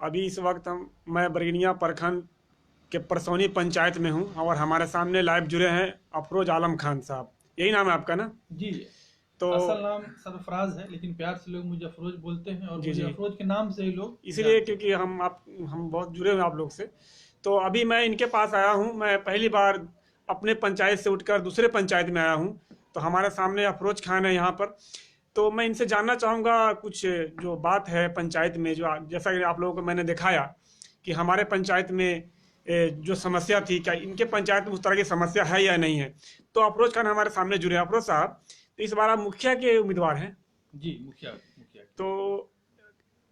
अभी इस वक्त मैं बरगनिया प्रखंड के परसौनी पंचायत में हूँ और हमारे सामने लाइव जुड़े हैं अफरोज आलम खान साहब। यही नाम है आपका ना? जी। तो असल नाम सरफराज है, लेकिन प्यार से लोग मुझे अफरोज बोलते हैं और जी मुझे जी, अफरोज के नाम से ही लोग इसलिए जानते हैं। क्योंकि हम बहुत जुड़े हुए हैं आप लोग से। तो अभी मैं इनके पास आया हूँ, मैं पहली बार अपने पंचायत से उठकर दूसरे पंचायत में आया हूँ। तो हमारे सामने अफरोज खान है यहाँ पर। तो मैं इनसे जानना चाहूँगा कुछ जो बात है पंचायत में, जो जैसा कि आप लोगों को मैंने दिखाया कि हमारे पंचायत में जो समस्या थी, क्या इनके पंचायत में उस तरह की समस्या है या नहीं है। तो अफरोज खान हमारे सामने जुड़े हैं। अफरोज साहब, तो इस बार आप मुखिया के उम्मीदवार हैं। जी, मुखिया मुखिया। तो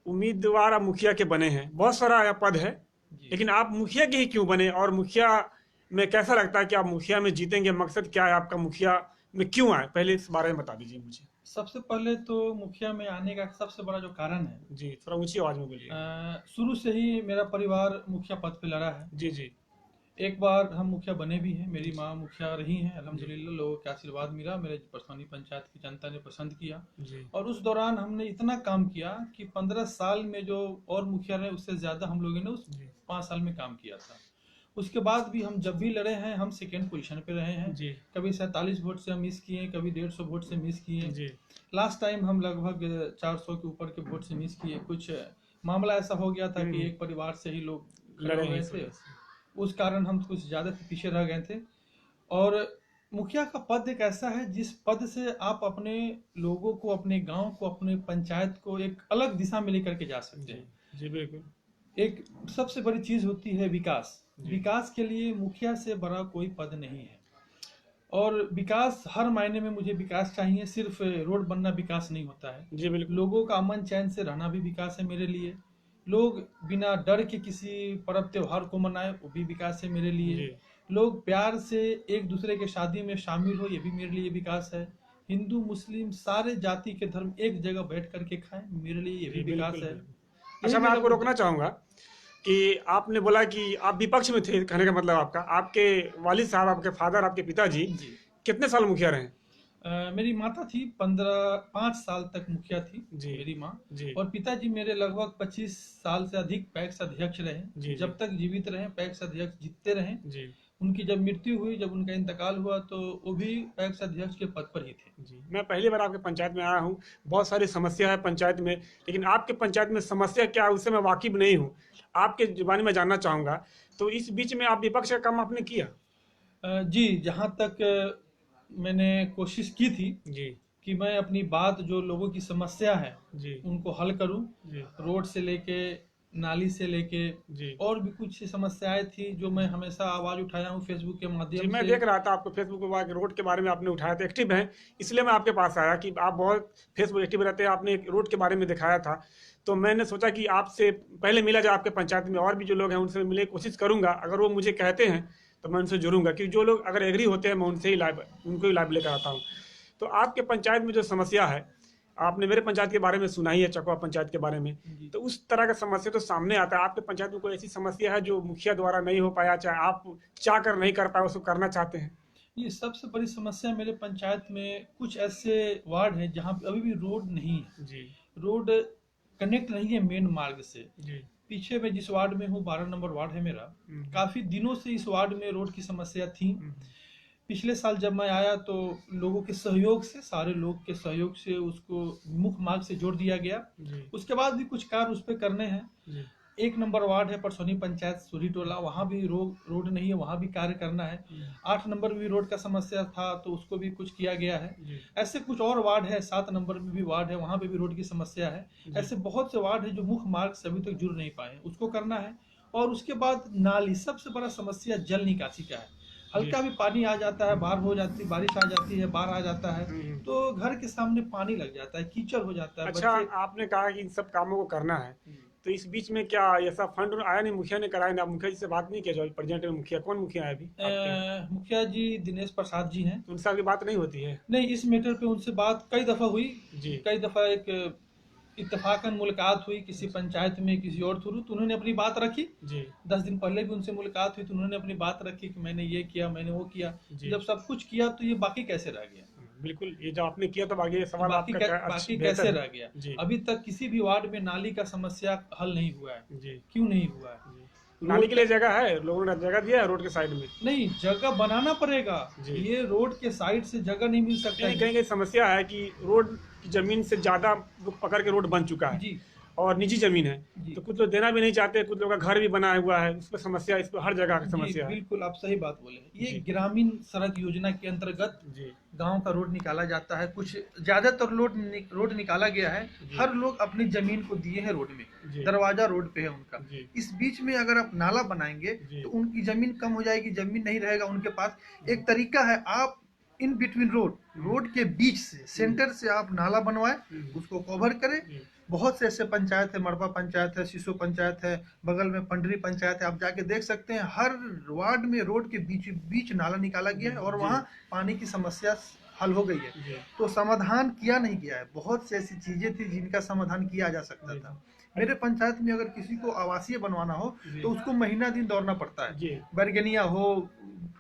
उम्मीदवार आप मुखिया के बने हैं, बहुत सारा पद है, जी। लेकिन आप मुखिया के ही क्यों बने? और मुखिया में कैसा लगता है कि आप मुखिया में जीतेंगे? मकसद क्या है आपका मुखिया में क्यों आए? पहले इस बारे में बता दीजिए मुझे। सबसे पहले तो मुखिया में आने का सबसे बड़ा जो कारण है, जी, थोड़ा ऊंची आवाज में बोलिए। शुरू से ही मेरा परिवार मुखिया पद पे लड़ा है। जी जी एक बार हम मुखिया बने भी हैं, मेरी जी माँ मुखिया रही हैं, जी अल्हम्दुलिल्लाह लोगों के आशीर्वाद मिला, मेरे परसौनी पंचायत की जनता ने पसंद किया। जी और उस दौरान हमने इतना काम किया कि 15 साल में जो और मुखिया रहे उससे ज़्यादा हम लोगों ने उस जी 5 साल में काम किया था। उसके बाद भी हम जब भी लड़े हैं हम सेकेंड पोजीशन पे रहे हैं। जी कभी 47 वोट से हम मिस किए, कभी 150 वोट से मिस किए। जी लास्ट टाइम हम लगभग 400 के ऊपर के वोट से मिस किए। कुछ मामला ऐसा हो गया था कि हम्म, एक परिवार से ही लोग खड़े लड़े हो हैं गए इस थे, वजह से। उस कारण हम कुछ ज़्यादा पीछे रह गए थे। और मुखिया का पद एक ऐसा है जिस पद से आप अपने लोगों को, अपने गांव को, अपने पंचायत को एक अलग दिशा में लेकर के जा सकते जी हैं। जी बिल्कुल। एक सबसे बड़ी चीज होती है विकास। जी विकास के लिए मुखिया से बड़ा कोई पद नहीं है। और विकास हर मायने में मुझे विकास चाहिए, सिर्फ रोड बनना विकास नहीं होता है। जी बिल्कुल। लोगों का अमन चैन से रहना भी विकास है मेरे लिए। लोग बिना डर के किसी पर्व त्योहार को मनाए, वो भी विकास है मेरे लिए। जी लोग प्यार से एक दूसरे के शादी में शामिल हो, ये भी मेरे लिए विकास है। हिंदू मुस्लिम सारे जाति के धर्म एक जगह बैठ करके खाएं, मेरे लिए ये भी जी विकास बिल्कुल है। बिल्कुल। यही अच्छा, मैं मेरा आपको मुद्दा रोकना है। चाहूंगा कि आपने बोला कि आप विपक्ष में थे, कहने का मतलब आपका आपके वालिद साहब, आपके फादर, आपके पिताजी जी। कितने साल मुखिया रहे? मेरी माता थी 5 साल तक मुखिया थी, जी मेरी माँ। जी और पिताजी मेरे लगभग 25 साल से अधिक पैक्स अध्यक्ष रहे, जी जी जब तक जीवित रहे पैक्स अध्यक्ष जीतते रहे। जी उनकी जब मृत्यु हुई, जब उनका इंतकाल हुआ, तो वो भी पैक्स अध्यक्ष के पद पर ही थे। जी। मैं पहली बार आपके पंचायत में आया हूँ। बहुत सारी समस्या है पंचायत में, लेकिन आपके पंचायत में समस्या क्या है उससे मैं वाकिफ नहीं हूँ। आपके जुबानी में जानना चाहूंगा। तो इस बीच में आप विपक्ष का काम आपने किया? जी, जहाँ तक मैंने कोशिश की थी जी कि मैं अपनी बात, जो लोगों की समस्या है जी उनको हल करूं। जी रोड से लेके, नाली से लेके, जी और भी कुछ समस्याएं थी जो मैं जी हमेशा आवाज उठाया हूं फेसबुक के जी। माध्यम मैं से। देख रहा था आपको फेसबुक पे रोड के बारे में आपने उठाया था, एक्टिव हैं। इसलिए मैं आपके पास आया कि आप बहुत फेसबुक एक्टिव रहते हैं। आपने एक रोड के बारे में दिखाया था, तो मैंने सोचा कि आपसे पहले मिला जाए। आपके पंचायत में और भी जो लोग हैं उनसे मिलने की कोशिश करूंगा। अगर वो मुझे कहते हैं तो मैं उनसे जुड़ूंगा, क्योंकि जो लोग अगर एग्री होते हैं मैं उनसे ही लाइव उनको ही लाइव लेकर आता हूँ। तो आपके पंचायत में जो समस्या है, आपने मेरे पंचायत के बारे में सुना ही है, चकवा पंचायत के बारे में। जी। तो उस तरह का समस्या तो सामने आता है। आपके पंचायत में कोई ऐसी समस्या है जो मुखिया द्वारा नहीं हो पाया, चाहे आप चाह कर नहीं कर पाए, उसको करना चाहते हैं? ये सबसे बड़ी समस्या मेरे पंचायत में, कुछ ऐसे वार्ड हैं जहाँ पे अभी भी रोड नहीं है। जी रोड कनेक्ट नहीं है मेन मार्ग से। जी पीछे मैं जिस वार्ड में हूँ, 12 नंबर वार्ड है मेरा। हम्म, काफी दिनों से इस वार्ड में रोड की समस्या थी। हम्म, पिछले साल जब मैं आया तो लोगों के सहयोग से, सारे लोग के सहयोग से उसको मुख्य मार्ग से जोड़ दिया गया। जी उसके बाद भी कुछ कार्य उस पर करने हैं। जी 1 नंबर वार्ड है परसौनी पंचायत सूरी टोला, वहाँ भी रोड नहीं है, वहाँ भी कार्य करना है। हम्म, 8 नंबर भी रोड का समस्या था, तो उसको भी कुछ किया गया है। जी ऐसे कुछ और वार्ड है, 7 नंबर में भी वार्ड है, वहाँ पे भी रोड की समस्या है। जी ऐसे बहुत से वार्ड है जो मुख्य मार्ग से अभी तक जुड़ नहीं पाए हैं, उसको करना है। और उसके बाद नाली, सबसे बड़ा समस्या जल निकासी का है। जी। हल्का भी पानी आ जाता है, बाढ़ हो जाती, बारिश आ जाती है, बाढ़ आ जाता है, हम्म। तो घर के सामने पानी लग जाता है, कीचड़ हो जाता है अच्छा, बच्चे। आपने कहा कि इन सब कामों को करना है, तो इस बीच में क्या ऐसा फंड आया नहीं? मुखिया ने कराया नहीं? आप मुखिया जी से बात नहीं किया? जो प्रेजेंट में मुखिया, कौन मुखिया है अभी आपके यहाँ? मुखिया जी दिनेश प्रसाद जी हैं। तो उनसे आपकी बात नहीं होती है? नहीं, इस मैटर पे उनसे बात कई दफ़ा हुई। जी कई दफ़ा एक इत्तेफाकन मुलाकात हुई किसी पंचायत में किसी और थ्रू, तो उन्होंने अपनी बात रखी। जी 10 दिन पहले भी उनसे मुलाकात हुई तो उन्होंने अपनी बात रखी कि मैंने ये किया, मैंने वो किया। जी। जब सब कुछ किया तो ये बाकी कैसे रह गया? बिल्कुल, ये जो आपने किया, तब आगे सवाल बाकी आपका क्या बाकी बेहतर कैसे है। रह गया? जी अभी तक किसी भी वार्ड में नाली का समस्या हल नहीं हुआ है। जी क्यों नहीं हुआ है? जी। नाली रोड के का लिए जगह है, लोगों ने जगह दिया है रोड के साइड में। नहीं, जगह बनाना पड़ेगा। जी। ये रोड के साइड से जगह नहीं मिल सकता नहीं, है। कहीं कहीं समस्या है कि रोड की जमीन से ज्यादा लोग पकड़ के रोड बन चुका है, जी और निजी जमीन है। जी तो कुछ लोग देना भी नहीं चाहते, कुछ लोगों का घर भी बना हुआ है, इस पर समस्या, इस पर हर जगह की जी, समस्या है। बिल्कुल आप सही बात बोले। ये जी ग्रामीण सड़क योजना के अंतर्गत जी गांव का रोड निकाला जाता है। कुछ ज्यादातर रोड निकाला गया है। जी हर लोग अपनी जमीन को दिए हैं रोड में। जी दरवाजा रोड पे है उनका। जी इस बीच में अगर आप नाला बनाएंगे जी तो उनकी जमीन कम हो जाएगी, जमीन नहीं रहेगा उनके पास। एक तरीका है, आप इन बिटवीन रोड के बीच से, सेंटर से आप नाला बनवाएं, उसको कवर करें। जी बहुत से ऐसे पंचायत है, मरबा पंचायत है, सिसो पंचायत है, बगल में पंडरी पंचायत है, आप जाके देख सकते हैं। हर वार्ड में रोड के बीच बीच नाला निकाला गया है और जी। वहाँ पानी की समस्या हल हो गई है। जी तो समाधान किया नहीं गया है। बहुत से ऐसी चीजें थी जिनका समाधान किया जा सकता जी था। मेरे पंचायत में अगर किसी को आवासीय बनवाना हो जी तो उसको महीना दिन दौड़ना पड़ता है। जी। बैरगनिया हो,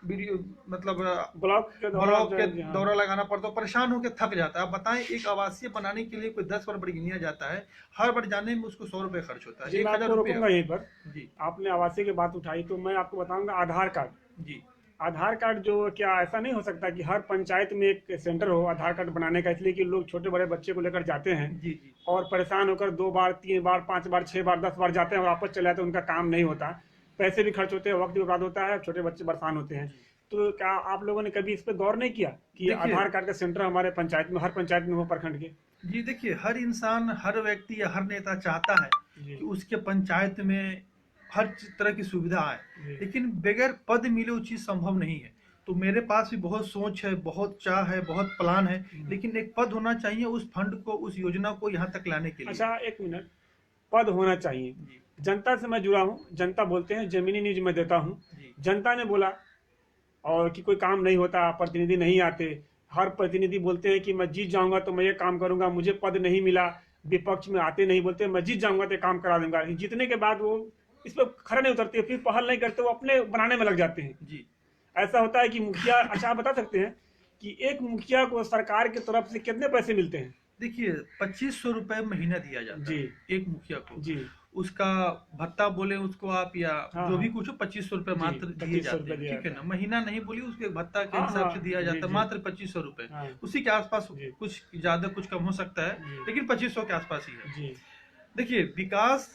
मतलब ब्लॉक के दौरान ब्लॉक जो के है, जी हाँ। दौरा लगाना पड़ता है, परेशान होकर थक जाता है। आप बताएं, एक आवासीय बनाने के लिए कोई 10 बार बैरगनिया जाता है, हर बार जाने में उसको 100 रुपये खर्च होता है, जी, मैं 1000 आपको रुपये। रोकूंगा यहीं पर। जी आपने आवासीय की बात उठाई तो मैं आपको बताऊंगा आधार कार्ड। जी आधार कार्ड जो, क्या ऐसा नहीं हो सकता कि हर पंचायत में एक सेंटर हो आधार कार्ड बनाने का? इसलिए कि लोग छोटे बड़े बच्चे को लेकर जाते हैं जी जी और परेशान होकर 2 बार 3 बार 5 बार 6 बार 10 बार जाते हैं और वापस चले आते हैं, उनका काम नहीं होता, पैसे भी खर्च होते हैं, वक्त भी बर्बाद होता है, छोटे बच्चे परेशान होते हैं। तो क्या आप लोगों ने कभी इस पर गौर नहीं किया कि देखिए, आधार कार्ड का सेंटर हमारे पंचायत में, हर पंचायत में हो, प्रखंड के? जी देखिए, हर इंसान, हर व्यक्ति या हर नेता चाहता है जी कि उसके पंचायत में हर तरह की सुविधा आए, जी लेकिन बगैर पद मिले वो चीज़ संभव नहीं है। तो मेरे पास भी बहुत सोच है, बहुत चाह है, बहुत प्लान है, लेकिन एक पद होना चाहिए उस फंड को, उस योजना को यहाँ तक लाने के लिए। अच्छा, एक मिनट, पद होना चाहिए। जी जनता से मैं जुड़ा हूँ, जनता बोलते हैं, जमीनी न्यूज में देता हूँ। जी जनता ने बोला और कि कोई काम नहीं होता, प्रतिनिधि नहीं आते। हर प्रतिनिधि बोलते हैं कि मैं जीत जाऊंगा तो मैं ये काम करूंगा, मुझे पद नहीं मिला। विपक्ष में आते नहीं, बोलते मैं जीत जाऊंगा तो ये काम करा दूंगा। जीतने के बाद वो इस पर खड़े नहीं उतरते, फिर पहल नहीं करते, वो अपने बनाने में लग जाते हैं। जी ऐसा होता है कि मुखिया, अच्छा आप बता सकते हैं कि एक मुखिया को सरकार की तरफ से कितने पैसे मिलते हैं? देखिए, 2500 रुपये महीना दिया जाता जी है एक मुखिया को। जी उसका भत्ता बोले उसको आप, या हाँ जो भी हाँ कुछ हो, 2500 रुपये जी, मात्र दिए 2500 जाते रुपये हैं, दिया ठीक है जाता ना। महीना नहीं बोलिए, उसके भत्ता के हाँ हिसाब हाँ से दिया जी जाता है, जी मात्र 2500 रुपये। हाँ उसी के आसपास, जी कुछ ज्यादा कुछ कम हो सकता है, जी लेकिन 2500 के आसपास ही है। जी देखिए, विकास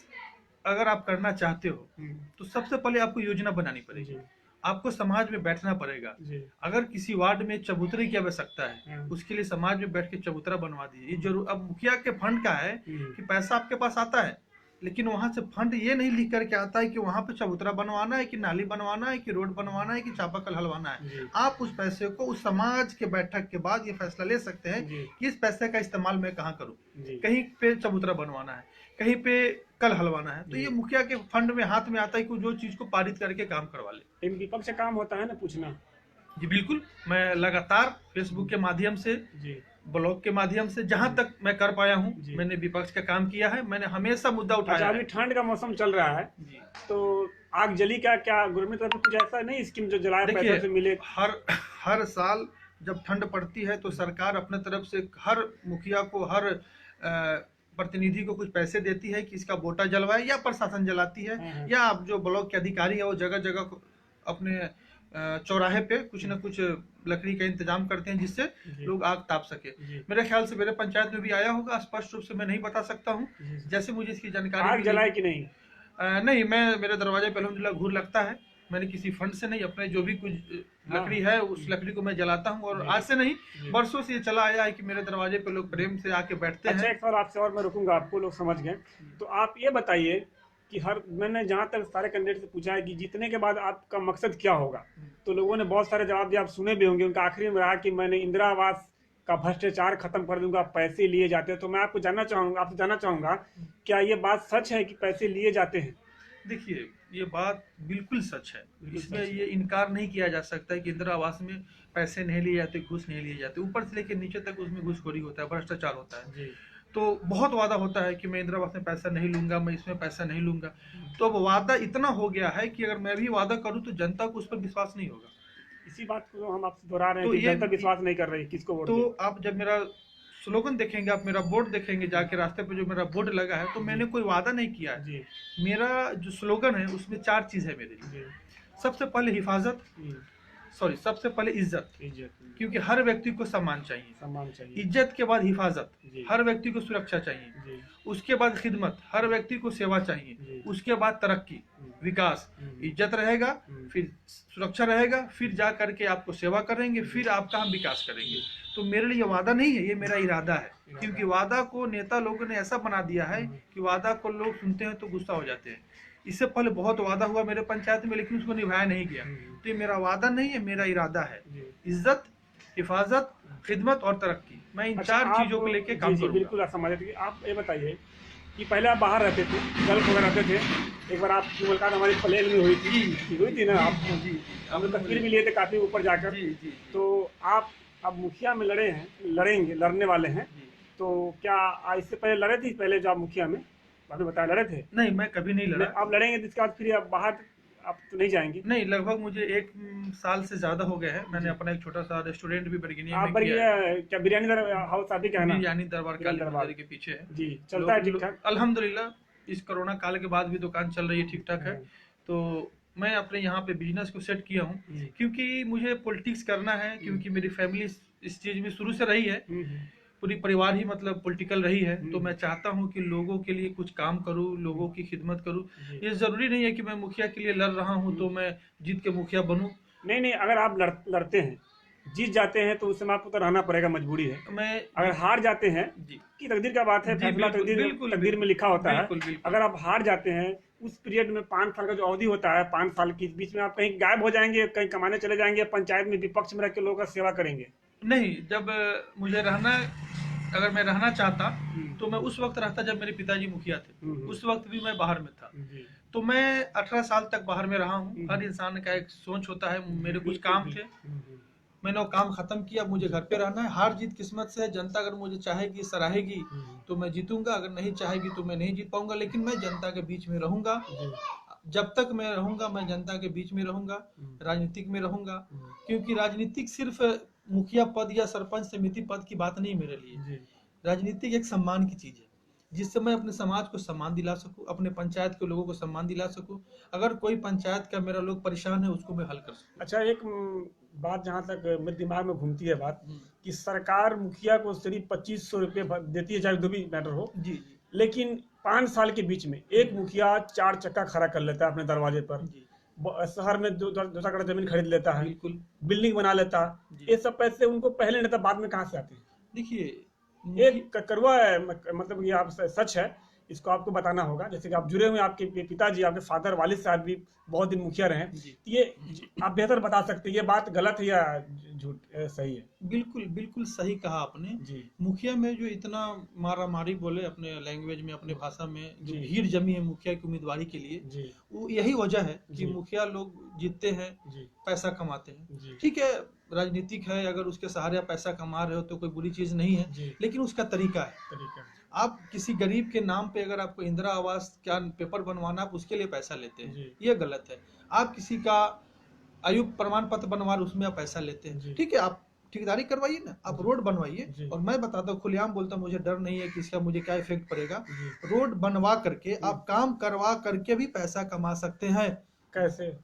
अगर आप करना चाहते हो हम्म, तो सबसे पहले आपको योजना बनानी पड़ेगी। जी आपको समाज में बैठना पड़ेगा। जी अगर किसी वार्ड में चबूतरे की आवश्यकता है, हाँ, उसके लिए समाज में बैठ के चबूतरा बनवा दीजिए। ये जरूर, अब मुखिया के फंड का है हम्म, कि पैसा आपके पास आता है, लेकिन वहां से फंड ये नहीं लिख करके आता है कि वहां पे चबूतरा बनवाना है, कि नाली बनवाना है, कि रोड बनवाना है, कि चापाकल हलवाना है। जी आप उस पैसे को, उस समाज के बैठक के बाद ये फैसला ले सकते हैं जी कि इस पैसे का इस्तेमाल मैं कहाँ करूँ। जी कहीं पे चबूतरा बनवाना है, कहीं पे कल हलवाना है, तो जी। ये मुखिया के फंड में हाथ में आता है कि जो चीज को पारित करके काम करवा ले। लेकिन विपक्ष का काम होता है ना पूछना। जी बिल्कुल, मैं लगातार फेसबुक के माध्यम से, जी ब्लॉग के माध्यम से, जहां तक मैं कर पाया हूं, जी। मैंने विपक्ष का काम किया है। मैंने हमेशा मुद्दा अच्छा, उठाया अभी है। ठंड का मौसम चल रहा है, जी तो आग जली क्या? क्या गवर्नमेंट तरफ से कुछ ऐसा नहीं स्कीम जो जलाए पैसे देखिए, से मिले? हर साल जब ठंड पड़ती है तो सरकार अपने तरफ से हर मुखिया को, हर प्रतिनिधि को कुछ पैसे देती है कि इसका बोटा जलवाए, या प्रशासन जलाती है, हाँ। या आप जो ब्लॉक के अधिकारी है वो जगह जगह अपने चौराहे पे कुछ ना कुछ लकड़ी का इंतजाम करते हैं जिससे जी लोग आग ताप सके। जी मेरे ख्याल से मेरे पंचायत में भी आया होगा, स्पष्ट रूप से मैं नहीं बता सकता हूँ, जी। जैसे मुझे इसकी जानकारी आग मिली। जलाए कि नहीं? नहीं, मैं, मेरे दरवाजे पे अल्हम्दुलिल्लाह घूर लगता है। मैंने किसी फंड से नहीं, अपने जो भी कुछ हाँ। लकड़ी है उस लकड़ी को मैं जलाता हूँ, और जी। आज से नहीं, जी। बरसों से ये चला आया है कि मेरे दरवाजे पे लोग प्रेम से आके बैठते अच्छा, हैं। एक सवाल आपसे और मैं रुकूंगा, आपको लोग समझ गए। तो आप ये बताइए कि मैंने जहाँ तक सारे कैंडिडेट से पूछा है कि जीतने के बाद आपका मकसद क्या होगा, तो लोगों ने बहुत सारे जवाब दिए, आप सुने भी होंगे। उनका आखिरी में रहा कि मैंने इंदिरा आवास का भ्रष्टाचार खत्म कर दूंगा, पैसे लिए जाते हैं। तो मैं आपसे जानना चाहूंगा, क्या ये बात सच है कि पैसे लिए जाते हैं? देखिए, ये बात बिल्कुल सच है, बिल्कुल इसमें सच है। ये इनकार नहीं किया जा सकता कि इंदिरा आवास में पैसे नहीं लिए जाते, घूस नहीं लिए जाते। ऊपर से लेकर नीचे तक उसमें घूसखोरी होता है, भ्रष्टाचार होता है। जी तो बहुत वादा होता है कि मैं इंदिरा आवास में पैसा नहीं लूंगा, मैं इसमें पैसा नहीं लूंगा। तो अब वादा इतना हो गया है कि अगर मैं भी वादा करूं तो जनता को उस पर विश्वास नहीं होगा। इसी बात को हम आपसे दोहरा रहे हैं तो कि ये जनता विश्वास नहीं कर रही, किसको वोट तो दें। आप जब मेरा स्लोगन देखेंगे, आप मेरा बोर्ड देखेंगे, जाके रास्ते पे जो मेरा बोर्ड लगा है, तो मैंने कोई वादा नहीं किया है। जी मेरा जो स्लोगन है उसमें 4 चीज़ है मेरे लिए। जी सबसे पहले हिफाजत, जी, सबसे पहले इज्जत, इज्जत, क्योंकि हर व्यक्ति को सम्मान चाहिए। सम्मान चाहिए। इज्जत के बाद हिफाजत, जी हर व्यक्ति को सुरक्षा चाहिए। जी उसके बाद खिदमत, हर व्यक्ति को सेवा जी। चाहिए। उसके बाद तरक्की, विकास। हम्म, इज्जत रहेगा, हम्म, फिर सुरक्षा रहेगा, फिर जा करके आपको सेवा करेंगे, फिर आपका हम विकास करेंगे। तो मेरे लिए ये वादा नहीं है, ये मेरा इरादा है। क्योंकि वादा को नेता लोगों ने ऐसा बना दिया है कि वादा को लोग सुनते हैं तो गुस्सा हो जाते हैं। इससे पहले बहुत वादा हुआ मेरे पंचायत में, लेकिन उसको निभाया नहीं गया। तो ये मेरा वादा नहीं है, मेरा इरादा है। जी। इज्जत, हिफाजत, खिदमत और तरक्की, मैं इन अच्छा, 4 आप चीजों को लेके जी काम जी करूंगा। बिल्कुल आप समझ रहे थे। आप ये बताइए कि पहले आप बाहर रहते थे, गल्फ वगैरह रहते थे, एक बार आपकी मुलाकात हमारी प्लेन में हुई थी। हुई थी ना, आप जी, हमने तस्वीर भी लिए थे काफी ऊपर जाकर। जी जी तो आप अब मुखिया में लड़े हैं, लड़ने वाले हैं, जी। तो क्या इससे पहले लड़े थे? पहले जो आप मुखिया में आपने बताया लड़े थे, नहीं, मैं कभी नहीं लड़ा। आप लड़ेंगे तो इसके बाद फिर आप बाहर आप तो नहीं जाएंगे? नहीं, लगभग मुझे 1 साल से ज्यादा हो गया है। मैंने अपना एक छोटा सा रेस्टोरेंट भी बरगिनिया आप में किया है। क्या बिरयानी हाउस आप ही क्या है ना? बिरयानी दरबार काली दरबार मंदिर के पीछे है। जी, चलता है ठीक ठाक? अल्हम्दुलिल्लाह, इस कोरोना काल के बाद भी दुकान चल रही है, ठीक ठाक है। तो मैं अपने यहाँ पे बिजनेस को सेट किया हूँ, जी। क्योंकि मुझे पॉलिटिक्स करना है, क्योंकि मेरी फैमिली इस चीज में शुरू से रही है। पूरी परिवार ही मतलब पॉलिटिकल रही है। तो मैं चाहता हूँ कि लोगों के लिए कुछ काम करूँ, लोगों की खिदमत करूँ। ये जरूरी नहीं है कि मैं मुखिया के लिए लड़ रहा हूँ तो मैं जीत के मुखिया बनूं। नहीं नहीं, अगर आप लड़ते हैं, जीत जाते हैं, तो उस समय आपको तो रहना पड़ेगा, मजबूरी है। मैं अगर हार जाते हैं जी कि तकदीर का बात है, जी, फैसला तकदीर में लिखा होता है। बिल्कुल बिल्कुल। अगर आप हार जाते हैं, उस पीरियड में 5 साल का जो अवधि होता है, 5 साल के बीच में आप कहीं गायब हो जाएंगे, कहीं कमाने चले जाएंगे, पंचायत में विपक्ष में रह के लोगों का सेवा करेंगे। नहीं, जब मुझे अगर मैं रहना चाहता तो मैं उस वक्त रहता जब मेरे पिताजी मुखिया थे। उस वक्त भी मैं बाहर में था। जी तो मैं 18 साल तक बाहर में रहा हूँ। हर इंसान का एक सोच होता है। मेरे कुछ काम थे, मैंने वो काम खत्म किया। मुझे घर पे रहना है। हार जीत किस्मत से है। जनता अगर मुझे चाहेगी, सराहेगी तो मैं जीतूंगा, अगर नहीं चाहेगी तो मैं नहीं जीत पाऊंगा। लेकिन मैं जनता के बीच में रहूंगा। जब तक मैं रहूंगा मैं जनता के बीच में रहूंगा, राजनीतिक में रहूंगा। क्योंकि राजनीतिक सिर्फ मुखिया पद या सरपंच समिति पद की बात नहीं मेरे लिए। राजनीतिक एक सम्मान की चीज है, जिससे मैं अपने समाज को सम्मान दिला सकूं, अपने पंचायत के लोगों को सम्मान दिला सकूं। अगर कोई पंचायत का मेरा लोग परेशान है उसको मैं हल कर सकूं। अच्छा, एक बात जहाँ तक मेरे दिमाग में घूमती है बात, कि सरकार मुखिया को सिर्फ 2500 रुपये देती है, चाहे जो भी मैटर हो। जी जी लेकिन 5 साल के बीच में एक मुखिया 4 चक्का खड़ा कर लेता है अपने दरवाजे पर। जी, शहर में 2 एकड़ जमीन खरीद लेता है, बिल्कुल। बिल्डिंग बना लेता है। जी। ये सब पैसे उनको पहले नहीं था, बाद में कहाँ से आते हैं? देखिए, एक कड़वा है, मतलब ये आप सच है, इसको आपको बताना होगा। जैसे कि आप जुड़े हुए, आपके पिताजी, आपके फादर, वालिद साहब भी बहुत दिन मुखिया रहे हैं। जी। ये आप बेहतर बता सकते हैं, ये बात गलत है या झूठ सही है? बिल्कुल बिल्कुल सही कहा आपने। जी मुखिया में जो इतना मारा मारी बोले अपने लैंग्वेज में, अपने भाषा में, जो जी। भीड़ जमी है मुखिया की उम्मीदवारी के लिए, जी वो यही वजह है कि जी। मुखिया लोग जीतते हैं, जी पैसा कमाते हैं। जी ठीक है, राजनीतिक है, अगर उसके सहारे आप पैसा कमा रहे हो तो कोई बुरी चीज नहीं है। जी। लेकिन उसका तरीका है। तरीका। आप किसी गरीब के नाम पे अगर आपको इंदिरा आवास क्या पेपर बनवाना, आप उसके लिए पैसा लेते हैं, जी। ये गलत है। आप किसी का आयु प्रमाण पत्र बनवा रहे, उसमें आप पैसा लेते जी। हैं। ठीक है, आप ठेकेदारी करवाइए ना, आप रोड बनवाइए। जी। और मैं बताता हूँ, खुलेआम बोलता हूँ, मुझे डर नहीं है कि इसका मुझे क्या इफेक्ट पड़ेगा। जी। रोड बनवा करके आप काम करवा करके भी पैसा कमा सकते हैं। कैसे?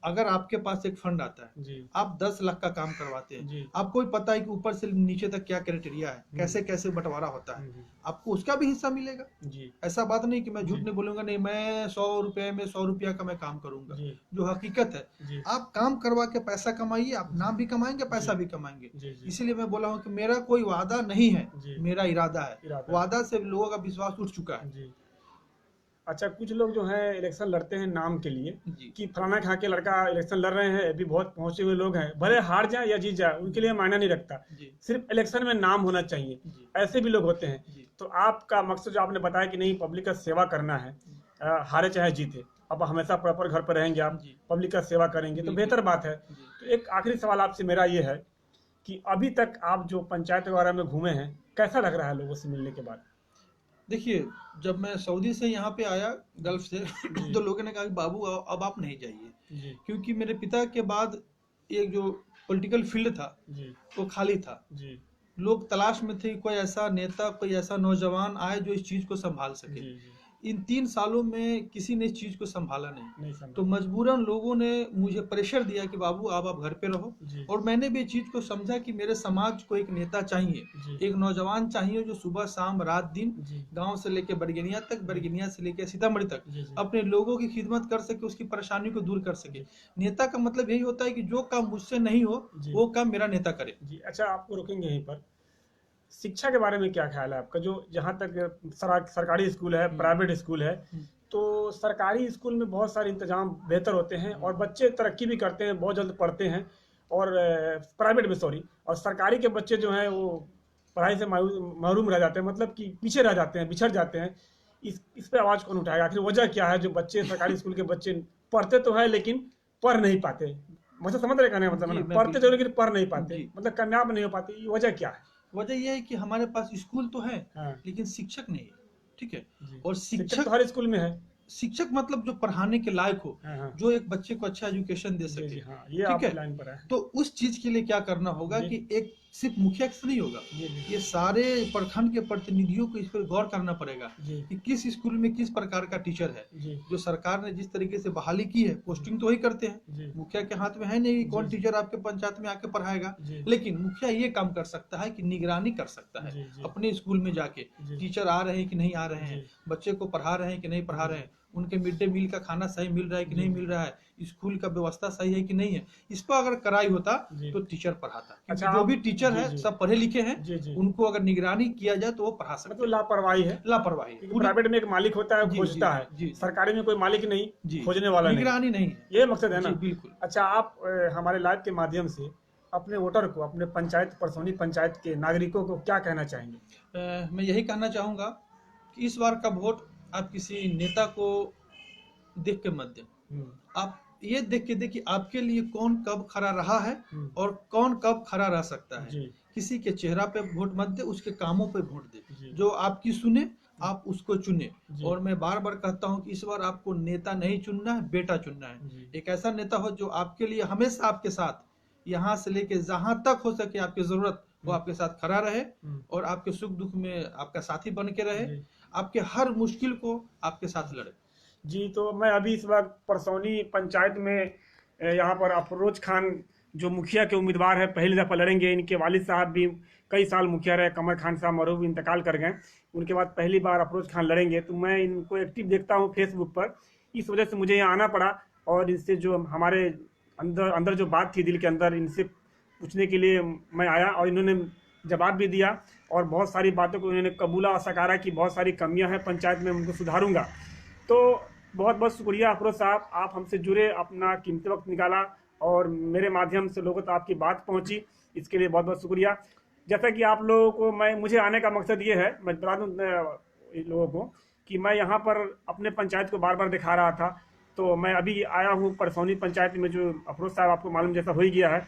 अगर आपके पास एक फंड आता है, जी आप 10 लाख का काम करवाते हैं, जी आपको भी पता है कि ऊपर से नीचे तक क्या क्राइटेरिया है, कैसे कैसे बंटवारा होता है, आपको उसका भी हिस्सा मिलेगा। जी ऐसा बात नहीं कि मैं झूठ जी। नहीं बोलूंगा, नहीं मैं 100 रुपए में 100 रुपया का मैं काम करूंगा। जी जो हकीकत है, जी आप काम करवा के पैसा कमाइए, आप नाम भी कमाएंगे, पैसा भी कमाएंगे। जी जी इसीलिए मैं बोला हूँ कि मेरा कोई वादा नहीं है, जी। मेरा इरादा है। इरादा। वादा से लोगों का विश्वास उठ चुका है। जी। अच्छा, कुछ लोग जो है इलेक्शन लड़ते हैं नाम के लिए, जी कि फलाना खा के लड़का इलेक्शन लड़ रहे हैं, अभी बहुत पहुंचे हुए लोग हैं, भले हार जाए या जीत जाए उनके लिए मायना नहीं रखता, जी सिर्फ इलेक्शन में नाम होना चाहिए। जी ऐसे भी लोग होते हैं। जी तो आपका मकसद जो आपने बताया कि नहीं, पब्लिक का सेवा करना है, हारे चाहे जीते, अब हमेशा प्रॉपर घर पर रहेंगे, आप जी पब्लिक का सेवा करेंगे तो बिल्कुल। बेहतर बात है। जी। तो एक आखिरी सवाल आपसे मेरा ये है कि अभी तक आप जो पंचायत वगैरह में घूमे हैं, कैसा लग रहा है लोगों से मिलने के बाद? देखिए, जब मैं सऊदी से यहाँ पे आया गल्फ से तो लोगों ने कहा कि बाबू अब आप नहीं जाइए, जी क्योंकि मेरे पिता के बाद एक जो पॉलिटिकल फील्ड था जी वो खाली था। जी लोग तलाश में थे कि कोई ऐसा नेता, कोई ऐसा नौजवान आए जो इस चीज को संभाल जी सके। जी इन 3 सालों में किसी ने इस चीज को संभाला नहीं। नहीं तो समझा। मजबूरन लोगों ने मुझे प्रेशर दिया कि बाबू आप घर पे रहो। जी और मैंने भी इस चीज को समझा कि मेरे समाज को एक नेता चाहिए, जी एक नौजवान चाहिए जो सुबह शाम रात दिन जी गांव से लेकर बरगनिया तक, बरगनिया से लेकर सीतामढ़ी तक जी जी अपने लोगों की खिदमत कर सके, उसकी परेशानी को दूर कर सके। नेता का मतलब यही होता है कि जो काम मुझसे नहीं हो जी वो काम मेरा नेता करे। जी। अच्छा, आपको रोकेंगे यहीं पर। शिक्षा के बारे में क्या ख्याल है आपका? जो जहाँ तक सरकारी स्कूल है, प्राइवेट स्कूल है, हम्म। तो सरकारी स्कूल में बहुत सारे इंतजाम बेहतर होते हैं और बच्चे तरक्की भी करते हैं, बहुत जल्द पढ़ते हैं। और प्राइवेट में, सॉरी, और सरकारी के बच्चे जो हैं वो पढ़ाई से महरूम रह जाते हैं, मतलब कि पीछे रह जाते हैं, बिछड़ जाते हैं। इस पे आवाज़ कौन उठाएगा? आखिर वजह क्या है जो बच्चे सरकारी स्कूल के बच्चे पढ़ते तो है लेकिन पढ़ नहीं पाते? मतलब समझ रहे कहने का मतलब है जी, ना, मैं पढ़ते तो लेकिन पढ़ नहीं पाते, जी। मतलब कामयाब नहीं हो पाते। ये वजह क्या है? वजह यह है कि हमारे पास स्कूल तो है हाँ लेकिन शिक्षक नहीं है। ठीक है। जी। और शिक्षक तो हर स्कूल में है। शिक्षक मतलब जो पढ़ाने के लायक हो, हाँ हाँ जो एक बच्चे को अच्छा एजुकेशन दे जी सके। जी हाँ, ये ठीक आपकी है। लाइन पर है। तो उस चीज के लिए क्या करना होगा जी कि एक सिर्फ मुखिया से नहीं होगा, जी जी ये सारे प्रखंड के प्रतिनिधियों को इस पर गौर करना पड़ेगा जी कि किस स्कूल में किस प्रकार का टीचर है। जी जो सरकार ने जिस तरीके से बहाली की है, पोस्टिंग तो वही करते हैं। जी मुखिया के हाथ में है नहीं कि जी, कौन जी। टीचर आपके पंचायत में आके पढ़ाएगा। जी लेकिन मुखिया ये काम कर सकता है कि निगरानी कर सकता है जी जी अपने स्कूल में जाके, जी टीचर आ रहे हैं कि नहीं आ रहे हैं, जी बच्चे को पढ़ा रहे हैं कि नहीं पढ़ा रहे हैं, उनके मिड डे मील का खाना सही मिल रहा है कि जी, नहीं जी। मिल रहा है, स्कूल का व्यवस्था सही है कि नहीं है। इस पर अगर कराई होता जी। तो टीचर पढ़ाता, क्योंकि अच्छा, जो आप भी टीचर जी है जी सब पढ़े लिखे हैं। जी जी, उनको अगर निगरानी किया जाए तो वो पढ़ा सकते मतलब हैं। लापरवाही है। लापरवाही क्योंकि पूरी। प्राइवेट में एक मालिक होता है, वो जी, खोजता जी, है। जी, जी। सरकारी में कोई मालिक नहीं, जी, खोजने वाला नहीं। निगरानी नहीं है। ये मकसद है ना। जी बिल्कुल। अच्छा, आप हमारे लाइव के माध्यम से अपने वोटर को, अपने पंचायत, परसौनी पंचायत के नागरिकों को क्या कहना चाहेंगे? मैं यही कहना चाहूंगा कि इस बार का वोट आप किसी नेता को देख के मत दें। हम्म, आप ये देख के दें कि आपके लिए कौन कब खड़ा रहा है हम्म, और कौन कब खड़ा रह सकता है। जी किसी के चेहरा पे वोट मत दे, उसके कामों पे वोट दे। जी जो आपकी सुने आप उसको चुने। जी और मैं बार बार कहता हूँ कि इस बार आपको नेता नहीं चुनना है, बेटा चुनना है। जी एक ऐसा नेता हो जो आपके लिए हमेशा आपके साथ, यहाँ से लेके जहां तक हो सके आपकी जरूरत वो आपके साथ खड़ा रहे और आपके सुख दुख में आपका साथी बन के रहे, जी आपके हर मुश्किल को आपके साथ लड़े। जी। तो मैं अभी इस वक्त परसौनी पंचायत में यहाँ पर अफरोज खान जो मुखिया के उम्मीदवार है, पहली दफ़ा लड़ेंगे। इनके वालिद साहब भी कई साल मुखिया रहे, कमर खान साहब मरूब इंतकाल कर गए, उनके बाद पहली बार अफरोज खान लड़ेंगे। तो मैं इनको एक्टिव देखता हूँ फेसबुक पर, इस वजह से मुझे यहाँ आना पड़ा। और इनसे जो हमारे अंदर अंदर जो बात थी दिल के अंदर, इनसे पूछने के लिए मैं आया और इन्होंने जवाब भी दिया और बहुत सारी बातों को इन्होंने कबूला और सकारा कि बहुत सारी कमियां हैं पंचायत में, उनको सुधारूंगा। तो बहुत बहुत शुक्रिया अफरोज साहब, आप हमसे जुड़े, अपना कीमती वक्त निकाला और मेरे माध्यम से लोगों तक आपकी बात पहुंची, इसके लिए बहुत बहुत शुक्रिया। जैसा कि आप लोगों को मुझे आने का मकसद ये है, मैं बता दूं लोगों को कि मैं यहाँ पर अपने पंचायत को बार बार दिखा रहा था। तो मैं अभी आया हूँ परसौनी पंचायत में, जो अफरोज साहब आपको मालूम जैसा हो ही गया है।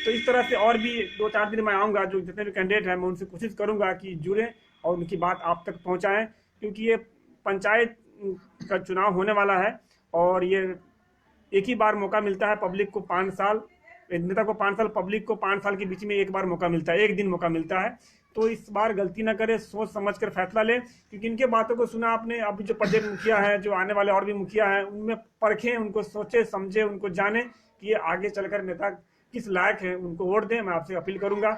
तो इस तरह से और भी 2-4 दिन मैं आऊँगा, जो जितने भी कैंडिडेट हैं मैं उनसे कोशिश करूँगा कि जुड़ें और उनकी बात आप तक पहुँचाएँ, क्योंकि ये पंचायत का चुनाव होने वाला है और ये एक ही बार मौका मिलता है पब्लिक को 5 साल, नेता को 5 साल, पब्लिक को 5 साल के बीच में एक बार मौका मिलता है, एक दिन मौका मिलता है। तो इस बार गलती ना करे, सोच समझ कर फैसला ले, क्योंकि इनके बातों को सुना आपने। अभी जो प्रदेश मुखिया है, जो आने वाले और भी मुखिया हैं, उनमें परखें, उनको सोचे समझे, उनको जाने कि ये आगे चलकर नेता किस लायक है, उनको वोट दें। मैं आपसे अपील करूंगा।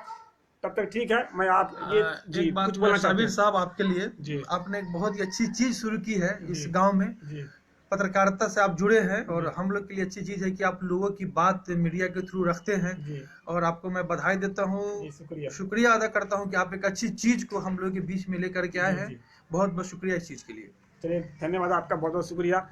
तब तक ठीक है, मैं आप ये जी एक बात कुछ बोलना चाहते साबिर हैं? साहब आपके लिए, जी आपने एक बहुत ही अच्छी चीज शुरू की है इस जी गांव में। जी पत्रकारिता से आप जुड़े हैं और जी हम लोग के लिए अच्छी चीज है कि आप लोगों की बात मीडिया के थ्रू रखते हैं। जी और आपको मैं बधाई देता हूँ, जी, शुक्रिया। शुक्रिया अदा करता हूँ कि आप एक अच्छी चीज को हम लोगों के बीच में लेकर के आए जी हैं। जी, बहुत बहुत शुक्रिया इस चीज के लिए। चलिए धन्यवाद आपका, बहुत बहुत शुक्रिया।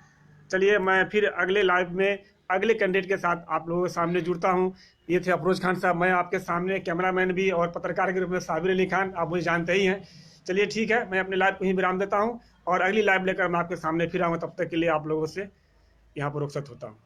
चलिए मैं फिर अगले लाइव में अगले कैंडिडेट के साथ आप लोगों के सामने जुड़ता हूँ। ये थे अफरोज खान साहब, मैं आपके सामने कैमरामैन भी और पत्रकार के रूप में साबिर अली खान, आप मुझे जानते ही हैं। चलिए ठीक है, मैं अपने लाइव को ही विराम देता हूँ और अगली लाइव लेकर मैं आपके सामने फिर आऊँगा। तब तक के लिए आप लोगों से यहाँ पर रुखसत होता हूँ।